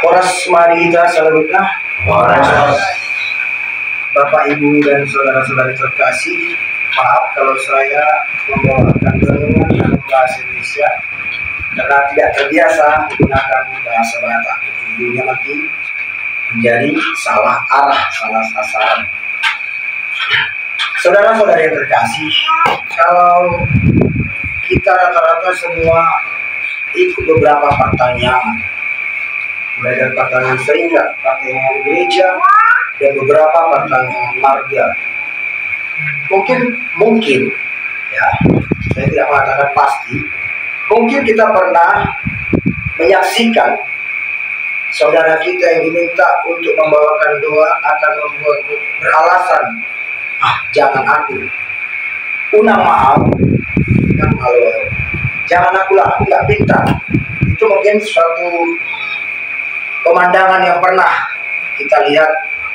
Horas, mari kita selanjutnya. Horas. Bapak, Ibu, dan saudara-saudari terkasih, maaf kalau saya membawakan renungan dalam bahasa Indonesia karena tidak terbiasa menggunakan bahasa Batak. Jadinya nanti menjadi salah arah, salah sasaran. Saudara-saudari yang terkasih, kalau kita rata-rata semua ikut beberapa pertanyaan, mulai dari pertanyaan serikat, pertanyaan gereja, dan beberapa pertanyaan marga. Mungkin ya, saya tidak mengatakan pasti, mungkin kita pernah menyaksikan saudara kita yang diminta untuk membawakan doa akan membuat beralasan, jangan aku, unang maaf, unang malu, jangan aku nggak pintar. Itu mungkin suatu pemandangan yang pernah kita lihat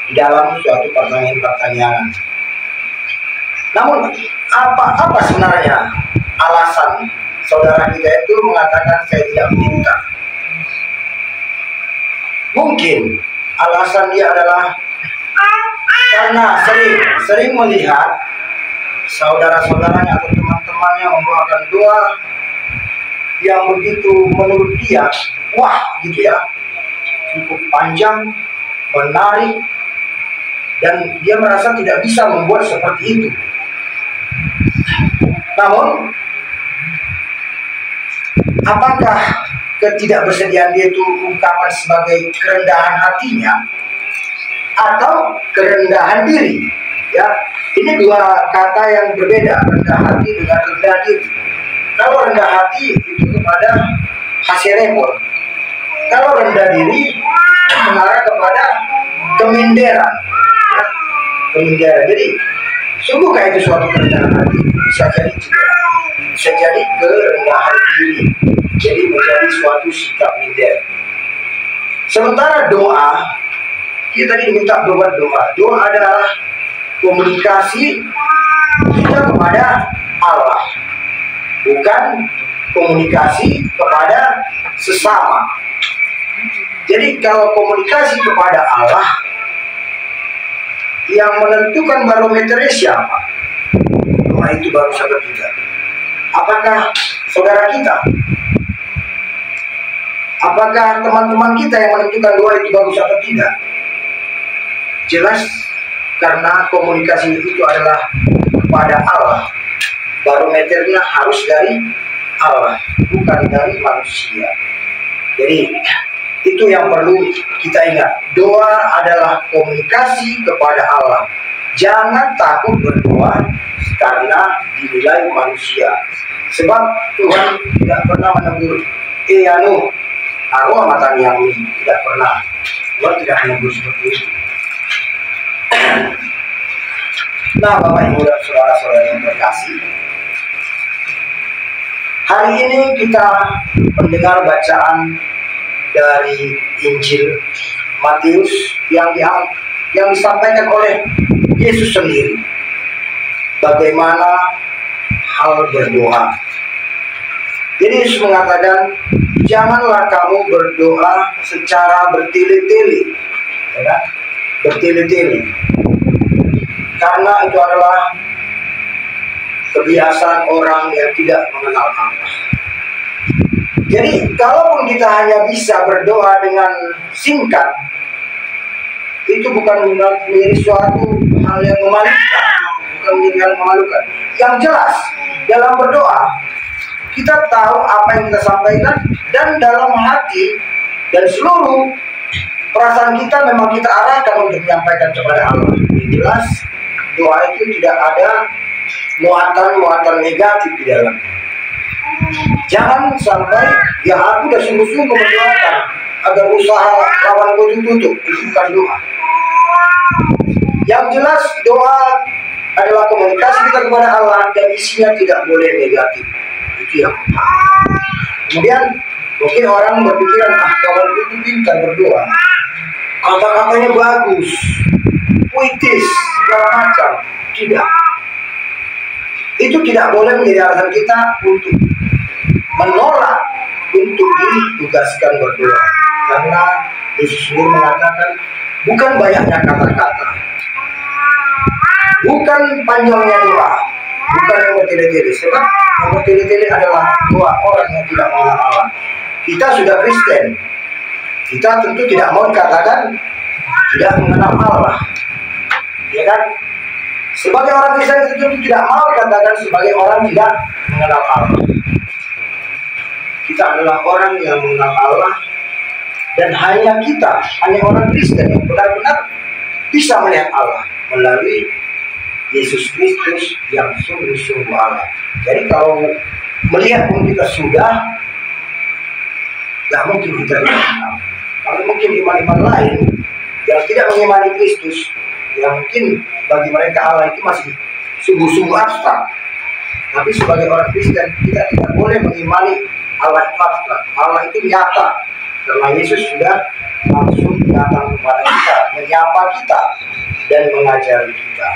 di dalam suatu pertanyaan. Namun apa sebenarnya alasan saudara kita itu mengatakan saya tidak pintar? Mungkin alasan dia adalah karena sering melihat saudara-saudaranya atau teman-temannya membawakan doa yang begitu menurut dia, wah gitu ya, cukup panjang, menarik, dan dia merasa tidak bisa membuat seperti itu. Namun, apakah ketidakbersediaan dia itu ungkapan sebagai kerendahan hatinya atau kerendahan diri? Ya, ini dua kata yang berbeda, rendah hati dengan rendah diri. Kalau rendah hati itu kepada hasil repot. Kalau rendah diri mengarah kepada keminderan. Ya, keminderan. Jadi, sungguhkah itu suatu kerendahan hati? Bisa jadi juga. Bisa jadi kerendahan diri. Jadi menjadi suatu sikap minder. Sementara doa, kita tadi diminta berbuat doa. Doa adalah komunikasi kita kepada Allah, bukan komunikasi kepada sesama. Jadi kalau komunikasi kepada Allah, yang menentukan barometernya siapa? Doa itu baru sahabat kita. Apakah saudara kita? Apakah teman-teman kita yang menentukan doa itu bagus atau tidak? Jelas karena komunikasi itu adalah kepada Allah. Barometernya harus dari Allah, bukan dari manusia. Jadi itu yang perlu kita ingat. Doa adalah komunikasi kepada Allah. Jangan takut berdoa karena dinilai manusia. Sebab Tuhan tidak pernah menegur, arwah mata yang ini, tidak pernah. Tuhan tidak menegur seperti itu. Nah, Bapak, Ibu, dan saudara-saudara yang terkasih, hari ini kita mendengar bacaan dari Injil Matius yang disampaikan oleh Yesus sendiri. Bagaimana hal berdoa. Jadi Yesus mengatakan, janganlah kamu berdoa secara bertele-tele, ya, bertele-tele, karena itu adalah kebiasaan orang yang tidak mengenal Allah. Jadi kalaupun kita hanya bisa berdoa dengan singkat, itu bukan menjadi suatu hal yang memalukan, bukan menjadi hal yang memalukan. Yang jelas dalam berdoa kita tahu apa yang kita sampaikan, dan dalam hati dan seluruh perasaan kita memang kita arahkan untuk menyampaikan kepada Allah. Yang jelas doa itu tidak ada muatan-muatan negatif di dalamnya. Jangan sampai aku udah sungguh-sungguh mendoakan agar usaha lawan gue tutup. Itu bukan doa. Yang jelas doa adalah komunikasi kita kepada Allah, dan isinya tidak boleh negatif. Itu yang pertama. Kemudian mungkin orang berpikiran, kawan itu pintar berdoa, kata-katanya bagus, puitis, segala macam. Tidak. Itu tidak boleh menjadi alasan kita untuk menolak untuk ditugaskan berdoa. Karena Yesus sendiri mengatakan, bukan banyaknya kata-kata, bukan panjangnya doa, bukan yang bertele-tele. Sebab yang bertele-tele adalah doa orang yang tidak mengenal Allah. Kita sudah Kristen, kita tentu tidak mau dikatakan tidak mengenal Allah, ya kan? Sebagai orang Kristen itu tentu tidak mau dikatakan sebagai orang tidak mengenal Allah. Kita adalah orang yang mengenal Allah, dan hanya orang Kristen yang benar-benar bisa melihat Allah melalui Yesus Kristus yang sungguh-sungguh Allah. Jadi kalau melihat pun kita sudah, gak mungkin kita mengenal. Kalau mungkin iman-iman lain yang tidak mengimani Kristus, yang mungkin bagi mereka Allah itu masih sungguh-sungguh abstrak. Tapi sebagai orang Kristen, kita tidak boleh mengimani Allah abstrak. Allah itu nyata, karena Yesus sudah langsung datang kepada kita, menyapa kita, dan mengajari kita.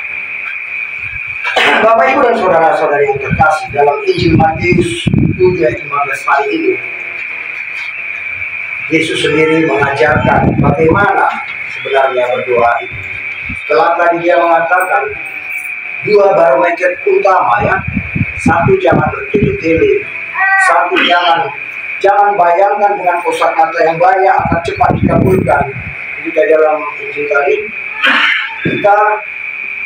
Bapak, Ibu, dan saudara-saudari yang terkasih, dalam Injil Matius 7 ayat 15 hari ini, Yesus sendiri mengajarkan bagaimana sebenarnya berdoa itu. Setelah tadi dia mengatakan dua barometer utama, ya, satu jangan bertele-tele, satu jangan bayangkan dengan kosakata yang banyak akan cepat dikabulkan. Jika dalam Injil tadi kita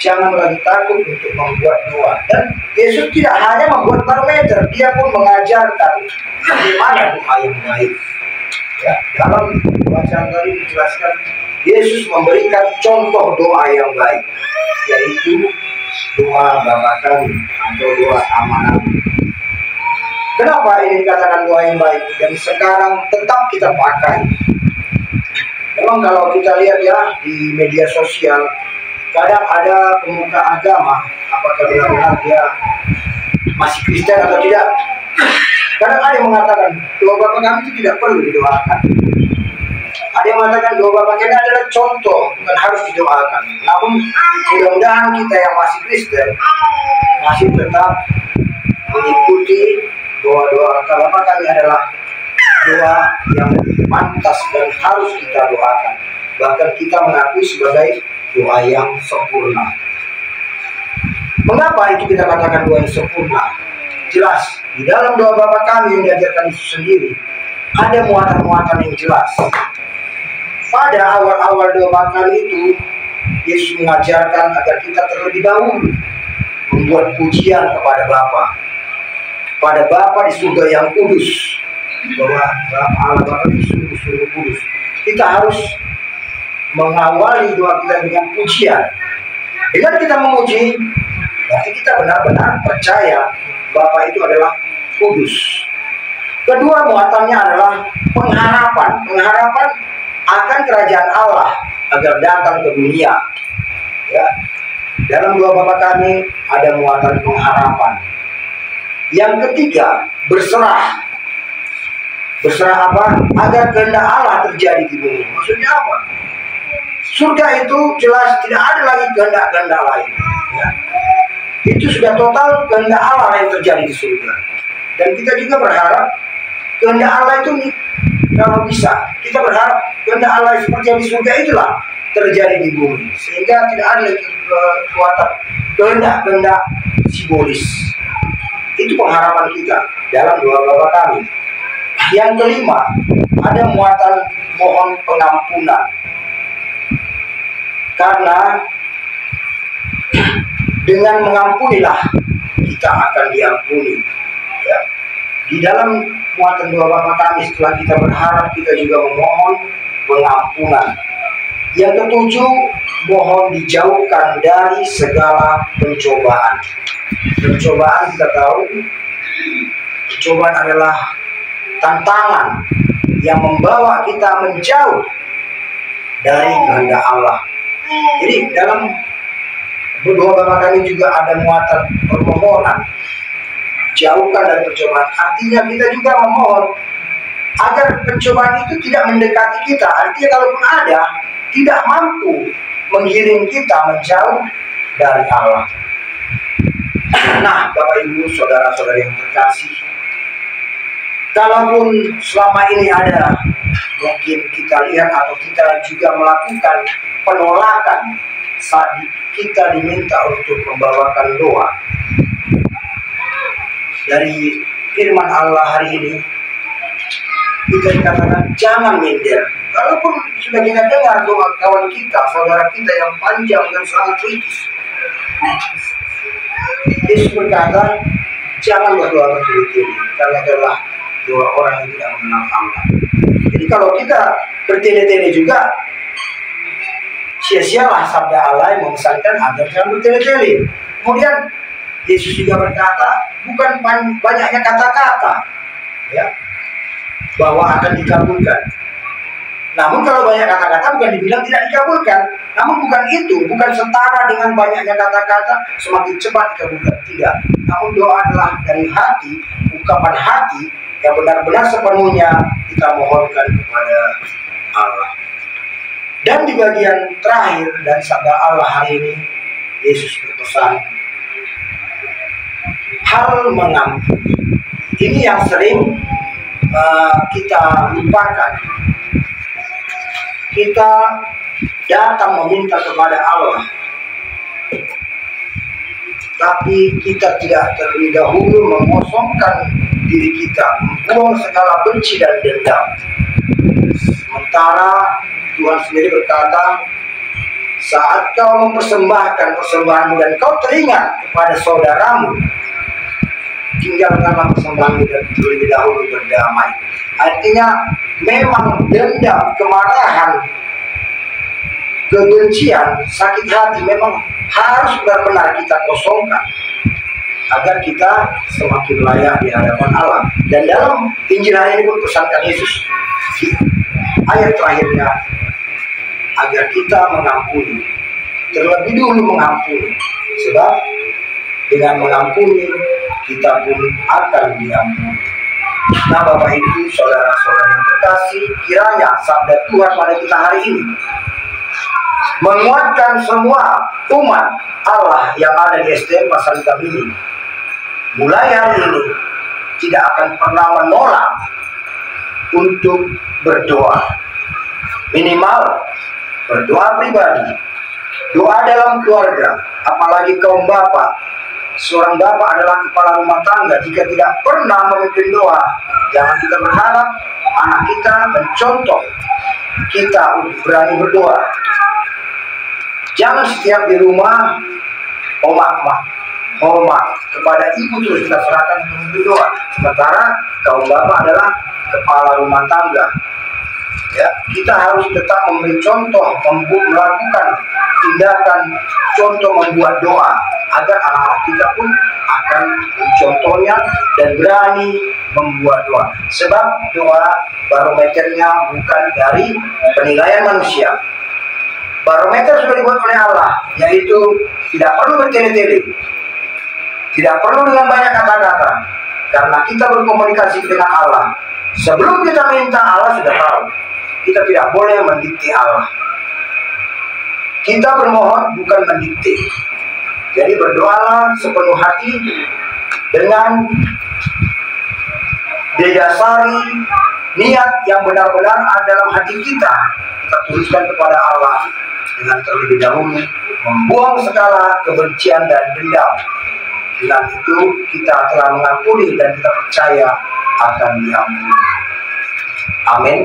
jangan lagi takut untuk membuat doa. Dan Yesus tidak hanya membuat barometer, dia pun mengajarkan bagaimana doa yang baik. Ya, dalam bacaan tadi dijelaskan Yesus memberikan contoh doa yang baik, yaitu doa Bapa Kami atau doa amanat. Kenapa ini dikatakan doa yang baik dan sekarang tetap kita pakai? Memang kalau kita lihat ya di media sosial, kadang ada pemuka agama, apakah benar-benar dia masih Kristen atau tidak, kadang ada yang mengatakan doa Bapa Kami itu tidak perlu didoakan. Ada yang mengatakan doa Bapa Kami adalah contoh, bukan harus didoakan. Namun mudah-mudahan kita yang masih Kristen masih tetap mengikuti doa-doa Bapa Kami adalah doa yang pantas dan harus kita doakan. Bahkan kita mengakui sebagai doa yang sempurna. Mengapa itu kita katakan doa yang sempurna? Jelas, di dalam doa Bapa Kami yang diajarkan Yesus sendiri, ada muatan-muatan yang jelas. Pada awal-awal doa Bapa Kami itu, Yesus mengajarkan agar kita terlebih dahulu membuat pujian kepada Bapa, pada Bapa di surga yang kudus, bahwa Allah Bapa itu sungguh-sungguh kudus. Kita harus mengawali doa kita dengan pujian. Dengan kita memuji, berarti kita benar-benar percaya Bapa itu adalah kudus. Kedua muatannya adalah pengharapan. Pengharapan akan kerajaan Allah agar datang ke dunia. Ya. Dalam doa Bapa Kami ada muatan pengharapan. Yang ketiga, berserah. Berserah apa? Agar kehendak Allah terjadi di bumi. Maksudnya apa? Surga itu jelas tidak ada lagi kehendak-kehendak lain. Ya. Itu sudah total kehendak Allah yang terjadi di surga. Dan kita juga berharap kehendak Allah itu kalau bisa, kita berharap kehendak Allah seperti yang di surga itulah terjadi di bumi. Sehingga tidak ada lagi kekuatan kehendak-kehendak simbolis. Itu pengharapan kita dalam doa Bapa Kami. Yang kelima, ada muatan mohon pengampunan. Karena dengan mengampunilah kita akan diampuni. Ya. Di dalam muatan doa Bapa Kami, setelah kita berharap, kita juga memohon pengampunan. Yang ketujuh, mohon dijauhkan dari segala pencobaan. Pencobaan kita tahu, pencobaan adalah tantangan yang membawa kita menjauh dari kehendak Allah. Jadi dalam doa Bapa Kami juga ada muatan permohonan, jauhkan dari pencobaan. Artinya kita juga memohon agar pencobaan itu tidak mendekati kita. Artinya kalaupun ada, tidak mampu menggiring kita menjauh dari Allah. Nah, Bapak Ibu, saudara-saudari yang terkasih, kalaupun selama ini ada mungkin kita lihat atau kita juga melakukan penolakan saat kita diminta untuk membawakan doa. Dari firman Allah hari ini kita dikatakan jangan minder. Kalaupun sudah kita dengar doa kawan kita, saudara kita yang panjang dan sangat kritis, Yesus berkata jangan berdoa bertele-tele, karena adalah doa orang yang tidak mengenal Allah. Jadi kalau kita bertele-tele juga, sia-sialah sabda Allah yang memesankan agar jangan bertele-tele. Kemudian Yesus juga berkata bukan banyaknya kata-kata, ya, bahwa akan dikabulkan. Namun kalau banyak kata-kata bukan dibilang tidak dikabulkan. Namun bukan itu, bukan setara dengan banyaknya kata-kata semakin cepat dikabulkan. Tidak. Namun doa adalah dari hati, ungkapan hati yang benar-benar sepenuhnya kita mohonkan kepada Allah. Dan di bagian terakhir dari sabda Allah hari ini, Yesus berpesan hal mengampuni. Ini yang sering kita lupakan. Kita datang meminta kepada Allah, tapi kita tidak terlebih dahulu mengosongkan diri kita, membuang segala benci dan dendam. Sementara Tuhan sendiri berkata, saat kau mempersembahkan persembahanmu dan kau teringat kepada saudaramu, tinggalkanlah persembahanmu dan terlebih dahulu berdamai. Artinya memang dendam, kemarahan, kebencian, sakit hati memang harus benar-benar kita kosongkan agar kita semakin layak di hadapan Allah. Dan dalam Injil hari ini pun pesankan Yesus di ayat terakhirnya agar kita mengampuni, terlebih dulu mengampuni, sebab dengan mengampuni kita pun akan diampuni. Nah Bapak Ibu, saudara-saudara yang terkasih, kiranya sabda Tuhan pada kita hari ini menguatkan semua umat Allah yang ada di STM Pasar Hitam ini. Mulai hari ini tidak akan pernah menolak untuk berdoa. Minimal berdoa pribadi, doa dalam keluarga, apalagi kaum bapak. Seorang bapak adalah kepala rumah tangga. Jika tidak pernah memimpin doa, jangan kita berharap anak kita mencontoh kita untuk berani berdoa. Jangan setiap di rumah oma kepada ibu terus kita serahkan untuk berdoa. Sementara kaum bapak adalah kepala rumah tangga. Ya, kita harus tetap memberi contoh, melakukan tindakan contoh membuat doa agar anak-anak kita pun akan mencontohnya dan berani membuat doa. Sebab doa barometernya bukan dari penilaian manusia. Barometer sudah dibuat oleh Allah, yaitu tidak perlu bertele-tele, tidak perlu dengan banyak kata-kata, karena kita berkomunikasi dengan Allah. Sebelum kita minta, Allah sudah tahu. Kita tidak boleh mendikte Allah. Kita bermohon bukan mendikte. Jadi berdoalah sepenuh hati dengan didasari niat yang benar-benar ada dalam hati kita. Kita tuliskan kepada Allah dengan terlebih dahulu membuang segala kebencian dan dendam. Dengan itu kita telah mengampuni dan kita percaya akan diampuni. Amin.